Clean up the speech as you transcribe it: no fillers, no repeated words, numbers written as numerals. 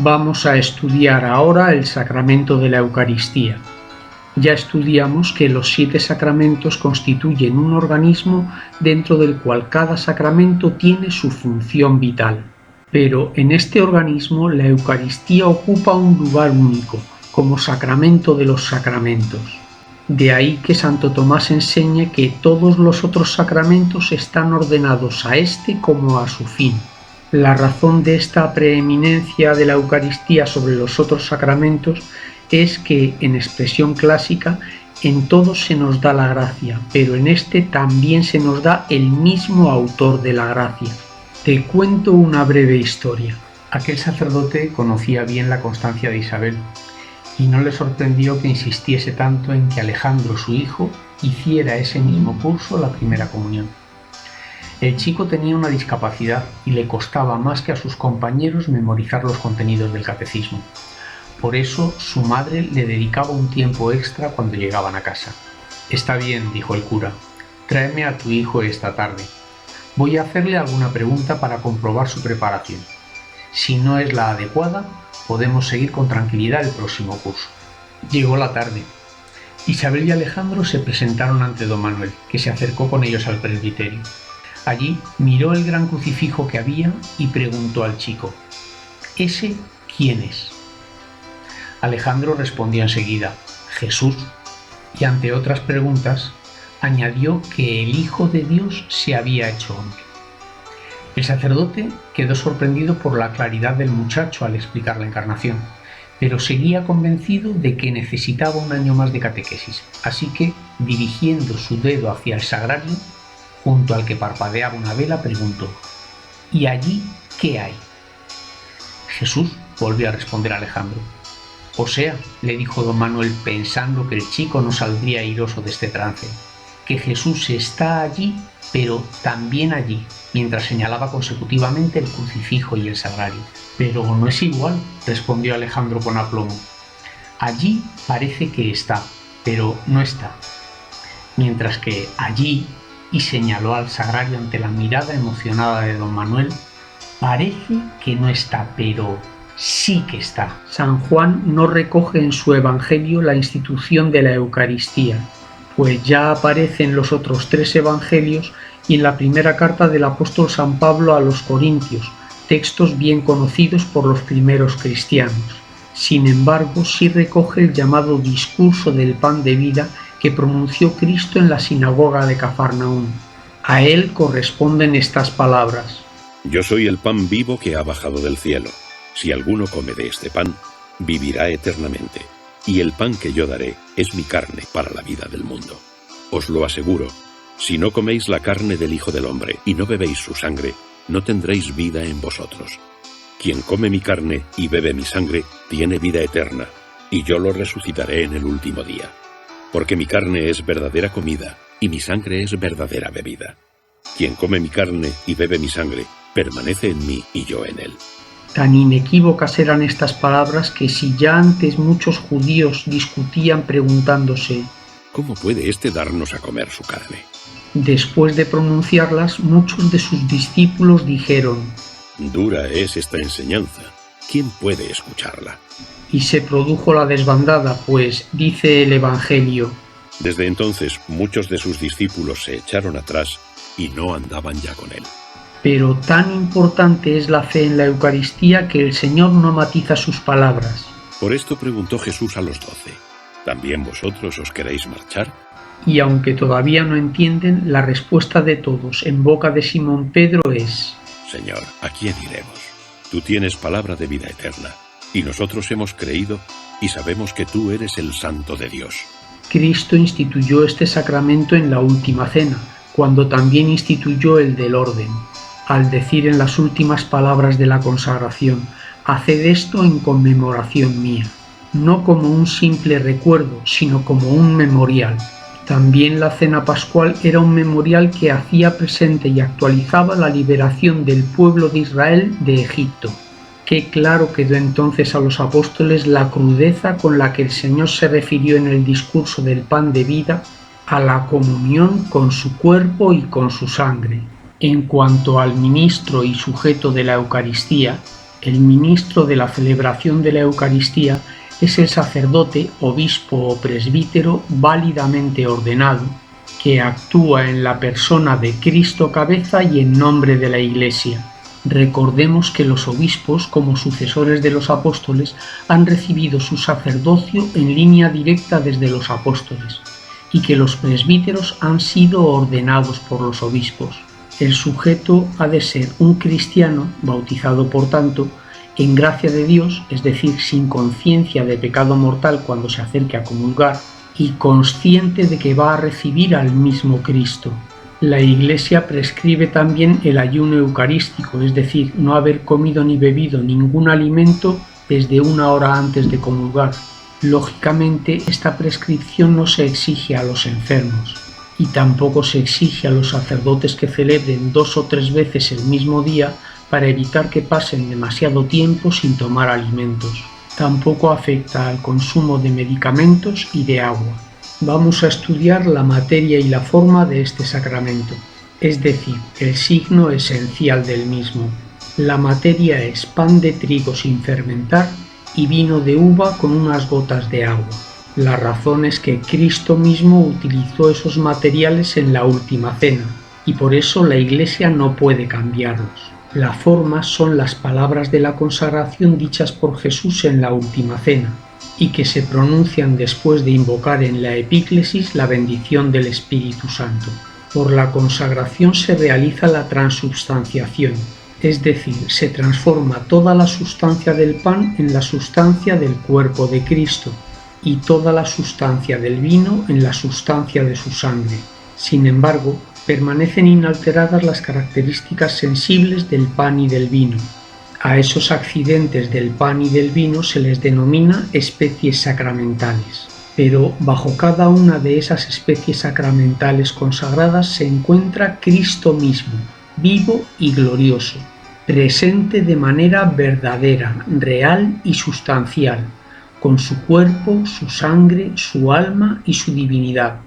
Vamos a estudiar ahora el sacramento de la Eucaristía. Ya estudiamos que los 7 sacramentos constituyen un organismo dentro del cual cada sacramento tiene su función vital. Pero en este organismo la Eucaristía ocupa un lugar único, como sacramento de los sacramentos. De ahí que Santo Tomás enseñe que todos los otros sacramentos están ordenados a este como a su fin. La razón de esta preeminencia de la Eucaristía sobre los otros sacramentos es que, en expresión clásica, en todos se nos da la gracia, pero en este también se nos da el mismo autor de la gracia. Te cuento una breve historia. Aquel sacerdote conocía bien la constancia de Isabel y no le sorprendió que insistiese tanto en que Alejandro, su hijo, hiciera ese mismo curso la primera comunión. El chico tenía una discapacidad y le costaba más que a sus compañeros memorizar los contenidos del catecismo. Por eso su madre le dedicaba un tiempo extra cuando llegaban a casa. «Está bien», dijo el cura, «tráeme a tu hijo esta tarde. Voy a hacerle alguna pregunta para comprobar su preparación. Si no es la adecuada, podemos seguir con tranquilidad el próximo curso». Llegó la tarde. Isabel y Alejandro se presentaron ante don Manuel, que se acercó con ellos al presbiterio. Allí miró el gran crucifijo que había y preguntó al chico: «¿Ese quién es?». Alejandro respondió enseguida: «Jesús», y ante otras preguntas añadió que el Hijo de Dios se había hecho hombre. El sacerdote quedó sorprendido por la claridad del muchacho al explicar la encarnación, pero seguía convencido de que necesitaba un año más de catequesis, así que, dirigiendo su dedo hacia el sagrario, junto al que parpadeaba una vela, preguntó: «¿Y allí qué hay?». «Jesús», volvió a responder Alejandro. «O sea», le dijo don Manuel, pensando que el chico no saldría airoso de este trance, «que Jesús está allí, pero también allí», mientras señalaba consecutivamente el crucifijo y el sagrario. «Pero no es igual», respondió Alejandro con aplomo. «Allí parece que está, pero no está. Mientras que allí», y señaló al sagrario ante la mirada emocionada de don Manuel, «parece que no está, pero sí que está». San Juan no recoge en su Evangelio la institución de la Eucaristía, pues ya aparece en los otros 3 Evangelios y en la primera carta del apóstol San Pablo a los Corintios, textos bien conocidos por los primeros cristianos. Sin embargo, sí recoge el llamado discurso del pan de vida que pronunció Cristo en la sinagoga de Cafarnaúm. A él corresponden estas palabras: «Yo soy el pan vivo que ha bajado del cielo. Si alguno come de este pan, vivirá eternamente. Y el pan que yo daré es mi carne para la vida del mundo. Os lo aseguro, si no coméis la carne del Hijo del Hombre y no bebéis su sangre, no tendréis vida en vosotros. Quien come mi carne y bebe mi sangre tiene vida eterna, y yo lo resucitaré en el último día. Porque mi carne es verdadera comida y mi sangre es verdadera bebida. Quien come mi carne y bebe mi sangre permanece en mí y yo en él». Tan inequívocas eran estas palabras que si ya antes muchos judíos discutían preguntándose: «¿Cómo puede éste darnos a comer su carne?», después de pronunciarlas, muchos de sus discípulos dijeron: «Dura es esta enseñanza. ¿Quién puede escucharla?». Y se produjo la desbandada, pues, dice el Evangelio: «Desde entonces muchos de sus discípulos se echaron atrás y no andaban ya con él». Pero tan importante es la fe en la Eucaristía que el Señor no matiza sus palabras. Por esto preguntó Jesús a los 12: «¿También vosotros os queréis marchar?». Y aunque todavía no entienden, la respuesta de todos en boca de Simón Pedro es: «Señor, ¿a quién iremos? Tú tienes palabra de vida eterna, y nosotros hemos creído y sabemos que tú eres el Santo de Dios». Cristo instituyó este sacramento en la última cena, cuando también instituyó el del orden, al decir en las últimas palabras de la consagración: «Haced esto en conmemoración mía», no como un simple recuerdo, sino como un memorial. También la cena pascual era un memorial que hacía presente y actualizaba la liberación del pueblo de Israel de Egipto. Qué claro quedó entonces a los apóstoles la crudeza con la que el Señor se refirió en el discurso del pan de vida a la comunión con su cuerpo y con su sangre. En cuanto al ministro y sujeto de la Eucaristía, El ministro de la celebración de la Eucaristía es el sacerdote, obispo o presbítero válidamente ordenado, que actúa en la persona de Cristo cabeza y en nombre de la Iglesia. Recordemos que los obispos, como sucesores de los apóstoles, han recibido su sacerdocio en línea directa desde los apóstoles, y que los presbíteros han sido ordenados por los obispos. El sujeto ha de ser un cristiano, bautizado por tanto, en gracia de Dios, es decir, sin conciencia de pecado mortal cuando se acerque a comulgar, y consciente de que va a recibir al mismo Cristo. La Iglesia prescribe también el ayuno eucarístico, es decir, no haber comido ni bebido ningún alimento desde 1 hora antes de comulgar. Lógicamente, esta prescripción no se exige a los enfermos, y tampoco se exige a los sacerdotes que celebren 2 o 3 veces el mismo día para evitar que pasen demasiado tiempo sin tomar alimentos. Tampoco afecta al consumo de medicamentos y de agua. Vamos a estudiar la materia y la forma de este sacramento, es decir, el signo esencial del mismo. La materia es pan de trigo sin fermentar y vino de uva con unas gotas de agua. La razón es que Cristo mismo utilizó esos materiales en la última cena, y por eso la Iglesia no puede cambiarlos. La forma son las palabras de la consagración dichas por Jesús en la última cena, y que se pronuncian después de invocar en la epíclesis la bendición del Espíritu Santo. Por la consagración se realiza la transubstanciación, es decir, se transforma toda la sustancia del pan en la sustancia del cuerpo de Cristo, y toda la sustancia del vino en la sustancia de su sangre. Sin embargo, permanecen inalteradas las características sensibles del pan y del vino. A esos accidentes del pan y del vino se les denomina especies sacramentales, pero bajo cada una de esas especies sacramentales consagradas se encuentra Cristo mismo, vivo y glorioso, presente de manera verdadera, real y sustancial, con su cuerpo, su sangre, su alma y su divinidad.